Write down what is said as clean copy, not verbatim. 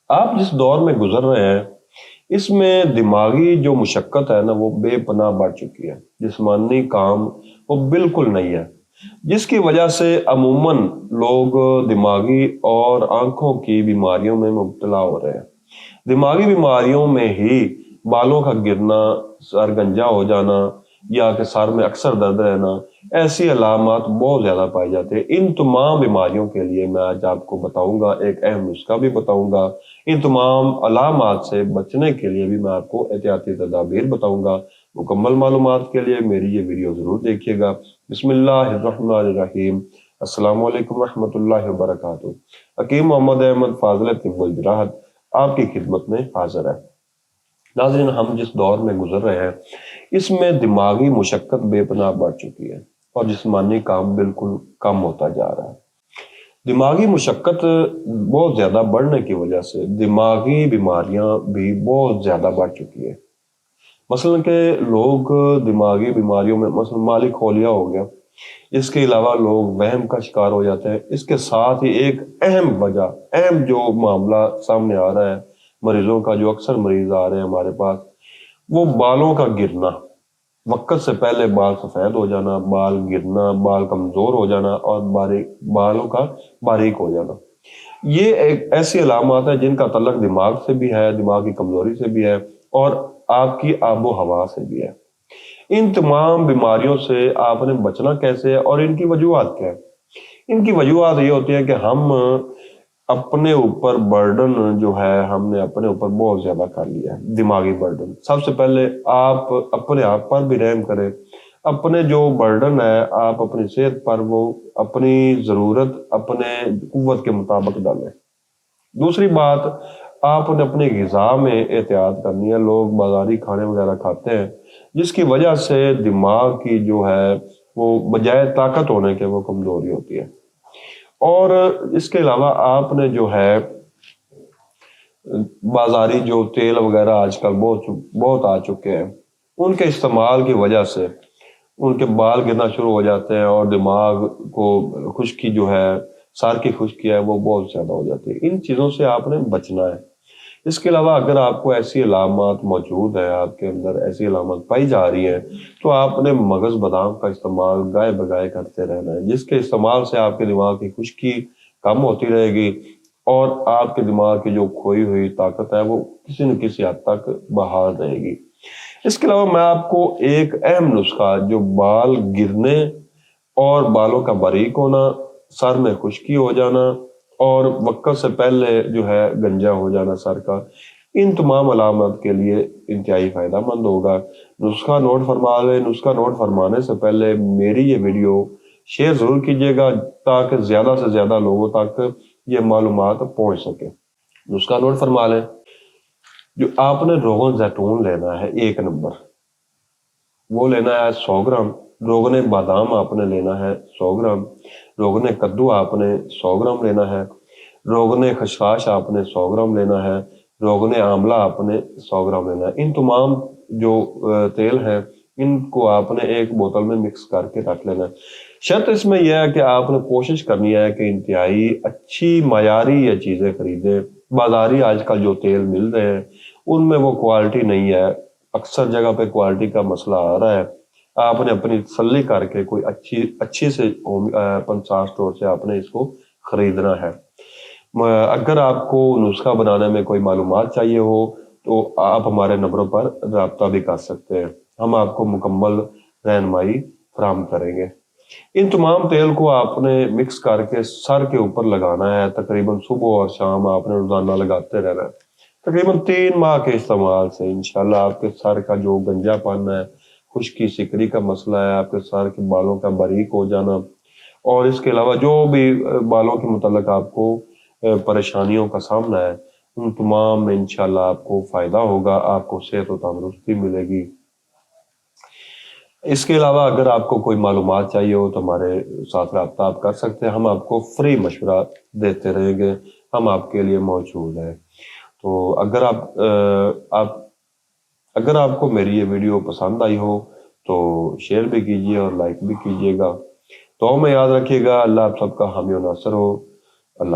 آپ جس دور میں گزر رہے ہیں اس میں دماغی جو مشقت ہے نا وہ بے پناہ بڑھ چکی ہے، جسمانی کام وہ بالکل نہیں ہے، جس کی وجہ سے عموماً لوگ دماغی اور آنکھوں کی بیماریوں میں مبتلا ہو رہے ہیں۔ دماغی بیماریوں میں ہی بالوں کا گرنا، سر گنجا ہو جانا یا کہ سر میں اکثر درد رہنا، ایسی علامات بہت زیادہ پائی جاتی ہیں۔ ان تمام بیماریوں کے لیے میں آج آپ کو بتاؤں گا، ایک اہم نسخہ بھی بتاؤں گا۔ ان تمام علامات سے بچنے کے لیے بھی میں آپ کو احتیاطی تدابیر بتاؤں گا۔ مکمل معلومات کے لیے میری یہ ویڈیو ضرور دیکھیے گا۔ بسم اللہ الرحمن الرحیم۔ السلام علیکم ورحمۃ اللہ وبرکاتہ۔ حکیم محمد احمد فاضل طب الجراحت آپ کی خدمت میں حاضر ہے۔ ناظرین، ہم جس دور میں گزر رہے ہیں اس میں دماغی مشقت بے پناہ بڑھ چکی ہے اور جسمانی کام بالکل کم ہوتا جا رہا ہے۔ دماغی مشقت بہت زیادہ بڑھنے کی وجہ سے دماغی بیماریاں بھی بہت زیادہ بڑھ چکی ہے۔ مثلا کہ لوگ دماغی بیماریوں میں مثلا مالی کھولیا ہو گیا، اس کے علاوہ لوگ وہم کا شکار ہو جاتے ہیں۔ اس کے ساتھ ہی ایک اہم جو معاملہ سامنے آ رہا ہے مریضوں کا، جو اکثر مریض آ رہے ہیں ہمارے پاس، وہ بالوں کا گرنا، وقت سے پہلے بال سفید ہو جانا، بال گرنا، بال کمزور ہو جانا اور بالوں کا باریک ہو جانا۔ یہ ایک ایسی علامات ہے جن کا تعلق دماغ سے بھی ہے، دماغ کی کمزوری سے بھی ہے اور آپ کی آب و ہوا سے بھی ہے۔ ان تمام بیماریوں سے آپ نے بچنا کیسے ہے اور ان کی وجوہات کیا ہے؟ ان کی وجوہات یہ ہوتی ہے کہ ہم اپنے اوپر برڈن جو ہے ہم نے اپنے اوپر بہت زیادہ کر لیا ہے، دماغی برڈن۔ سب سے پہلے آپ اپنے آپ پر بھی رحم کریں، اپنے جو برڈن ہے آپ اپنی صحت پر وہ اپنی ضرورت اپنے قوت کے مطابق ڈالیں۔ دوسری بات، آپ نے اپنی غذا میں احتیاط کرنی ہے۔ لوگ بازاری کھانے وغیرہ کھاتے ہیں جس کی وجہ سے دماغ کی جو ہے وہ بجائے طاقت ہونے کے وہ کمزوری ہوتی ہے۔ اور اس کے علاوہ آپ نے جو ہے بازاری جو تیل وغیرہ آج کل بہت آ چکے ہیں، ان کے استعمال کی وجہ سے ان کے بال گرنا شروع ہو جاتے ہیں اور دماغ کو خشکی جو ہے، سر کی خشکی ہے وہ بہت زیادہ ہو جاتی ہے۔ ان چیزوں سے آپ نے بچنا ہے۔ اس کے علاوہ اگر آپ کو ایسی علامات موجود ہیں، آپ کے اندر ایسی علامات پائی جا رہی ہیں، تو آپ نے مغز بادام کا استعمال گائے بگائے کرتے رہنا ہے، جس کے استعمال سے آپ کے دماغ کی خشکی کم ہوتی رہے گی اور آپ کے دماغ کی جو کھوئی ہوئی طاقت ہے وہ کسی نہ کسی حد تک بحال رہے گی۔ اس کے علاوہ میں آپ کو ایک اہم نسخہ جو بال گرنے اور بالوں کا باریک ہونا، سر میں خشکی ہو جانا اور وقت سے پہلے جو ہے گنجا ہو جانا سر کا، ان تمام علامات کے لیے انتہائی فائدہ مند ہوگا۔ نسخہ نوٹ فرما لیں۔ نسخہ نوٹ فرمانے سے پہلے میری یہ ویڈیو شیئر ضرور کیجیے گا تاکہ زیادہ سے زیادہ لوگوں تک یہ معلومات پہنچ سکے۔ نسخہ نوٹ فرما لیں۔ جو آپ نے روغن زیتون لینا ہے 1 نمبر، وہ لینا ہے 100 گرام۔ روغن بادام آپ نے لینا ہے 100 گرام۔ روغن کدو آپ نے 100 گرام لینا ہے۔ روغن خشخاش آپ نے 100 گرام لینا ہے۔ روغن آملہ آپ نے 100 گرام لینا ہے۔ ان تمام جو تیل ہیں ان کو آپ نے ایک بوتل میں مکس کر کے رکھ لینا ہے۔ شرط اس میں یہ ہے کہ آپ نے کوشش کرنی ہے کہ انتہائی اچھی معیاری یہ چیزیں خریدیں۔ بازاری آج کل جو تیل مل رہے ہیں ان میں وہ کوالٹی نہیں ہے، اکثر جگہ پہ کوالٹی کا مسئلہ آ رہا ہے۔ آپ نے اپنی تسلی کر کے کوئی اچھی سے پنسار سٹور سے آپ نے اس کو خریدنا ہے۔ اگر آپ کو نسخہ بنانے میں کوئی معلومات چاہیے ہو تو آپ ہمارے نمبروں پر رابطہ بھی کر سکتے ہیں، ہم آپ کو مکمل رہنمائی فراہم کریں گے۔ ان تمام تیل کو آپ نے مکس کر کے سر کے اوپر لگانا ہے، تقریباً صبح اور شام آپ نے روزانہ لگاتے رہنا ہے۔ تقریباً 3 ماہ کے استعمال سے انشاءاللہ آپ کے سر کا جو گنجا پن ہے، خشکی سکری کا مسئلہ ہے، آپ کے سر کے بالوں کا باریک ہو جانا اور اس کے علاوہ جو بھی بالوں کے متعلق آپ کو پریشانیوں کا سامنا ہے، ان تمام میں انشاءاللہ آپ کو فائدہ ہوگا، آپ کو صحت و تندرستی ملے گی۔ اس کے علاوہ اگر آپ کو کوئی معلومات چاہیے ہو تو ہمارے ساتھ رابطہ آپ کر سکتے ہیں، ہم آپ کو فری مشورہ دیتے رہیں گے، ہم آپ کے لیے موجود ہیں۔ تو اگر آپ کو میری یہ ویڈیو پسند آئی ہو تو شیئر بھی کیجیے اور لائک بھی کیجیے گا۔ تو میں یاد رکھیے گا۔ اللہ آپ سب کا حامی و ناصر ہو۔ اللہ